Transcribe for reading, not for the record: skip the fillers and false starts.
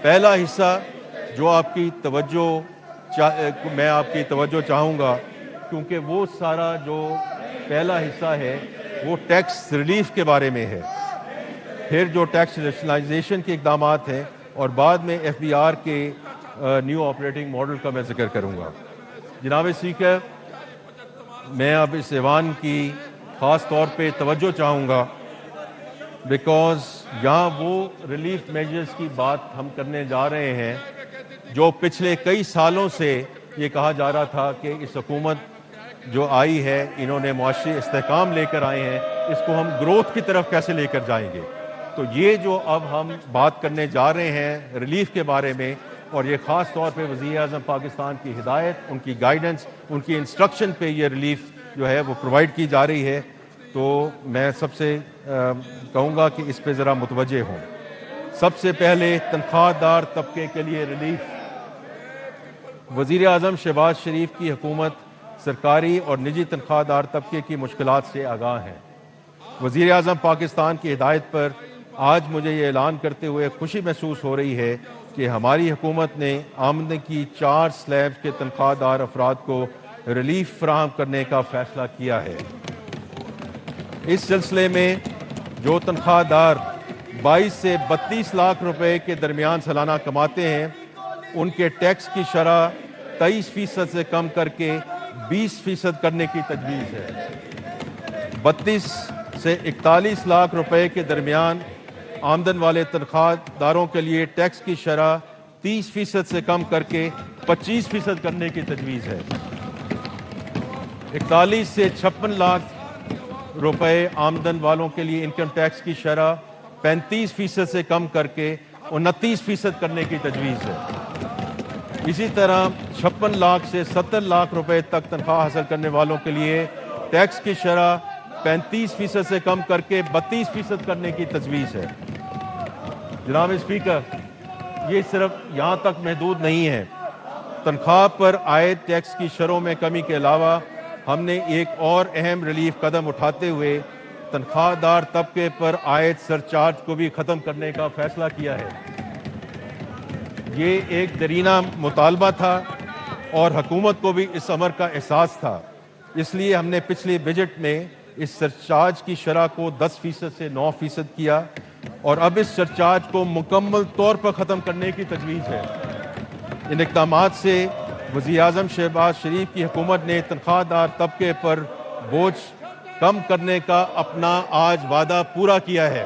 پہلا حصہ جو آپ کی توجہ میں آپ کی توجہ چاہوں گا، کیونکہ وہ سارا جو پہلا حصہ ہے وہ ٹیکس ریلیف کے بارے میں ہے، پھر جو ٹیکس ریشنلائزیشن کے اقدامات ہیں، اور بعد میں ایف بی آر کے نیو آپریٹنگ ماڈل کا میں ذکر کروں گا۔ جناب اسپیکر، میں اب اس ایوان کی خاص طور پہ توجہ چاہوں گا، بیکاز یہاں وہ ریلیف میجرز کی بات ہم کرنے جا رہے ہیں جو پچھلے کئی سالوں سے یہ کہا جا رہا تھا کہ اس حکومت جو آئی ہے انہوں نے معاشی استحکام لے کر آئے ہیں، اس کو ہم گروتھ کی طرف کیسے لے کر جائیں گے۔ تو یہ جو اب ہم بات کرنے جا رہے ہیں ریلیف کے بارے میں، اور یہ خاص طور پہ وزیر اعظم پاکستان کی ہدایت، ان کی گائیڈنس، ان کی انسٹرکشن پہ یہ ریلیف جو ہے وہ پرووائڈ کی جا رہی ہے، تو میں سب سے کہوں گا کہ اس پہ ذرا متوجہ ہوں۔ سب سے پہلے تنخواہ دار طبقے کے لیے ریلیف۔ وزیر اعظم شہباز شریف کی حکومت سرکاری اور نجی تنخواہ دار طبقے کی مشکلات سے آگاہ ہیں۔ وزیر اعظم پاکستان کی ہدایت پر آج مجھے یہ اعلان کرتے ہوئے خوشی محسوس ہو رہی ہے کہ ہماری حکومت نے آمدنی کی 4 سلیب کے تنخواہ دار افراد کو ریلیف فراہم کرنے کا فیصلہ کیا ہے۔ اس سلسلے میں جو تنخواہ دار 22 سے 32 لاکھ روپے کے درمیان سالانہ کماتے ہیں، ان کے ٹیکس کی شرح 23% سے کم کر کے 20% کرنے کی تجویز ہے۔ 32 سے 41 لاکھ روپے کے درمیان آمدن والے تنخواہ داروں کے لیے ٹیکس کی شرح 30% سے کم کر کے 25% کرنے کی تجویز ہے۔ 41 سے 56 لاکھ روپے آمدن والوں کے لیے انکم ٹیکس کی شرح 35% سے کم کر کے 29% کرنے کی تجویز ہے۔ اسی طرح 56 لاکھ سے 70 لاکھ روپے تک تنخواہ حاصل کرنے والوں کے لیے ٹیکس کی شرح 35% سے کم کر کے 32% کرنے کی تجویز ہے۔ جناب اسپیکر، یہ صرف یہاں تک محدود نہیں ہے۔ تنخواہ پر عائد ٹیکس کی شرحوں میں کمی کے علاوہ ہم نے ایک اور اہم ریلیف قدم اٹھاتے ہوئے تنخواہ دار طبقے پر عائد سرچارج کو بھی ختم کرنے کا فیصلہ کیا ہے۔ یہ ایک درینہ مطالبہ تھا اور حکومت کو بھی اس امر کا احساس تھا، اس لیے ہم نے پچھلے بجٹ میں اس سرچارج کی شرح کو 10% سے 9% کیا، اور اب اس سرچارج کو مکمل طور پر ختم کرنے کی تجویز ہے۔ ان اقدامات سے وزیر اعظم شہباز شریف کی حکومت نے تنخواہ دار طبقے پر بوجھ کم کرنے کا اپنا آج وعدہ پورا کیا ہے۔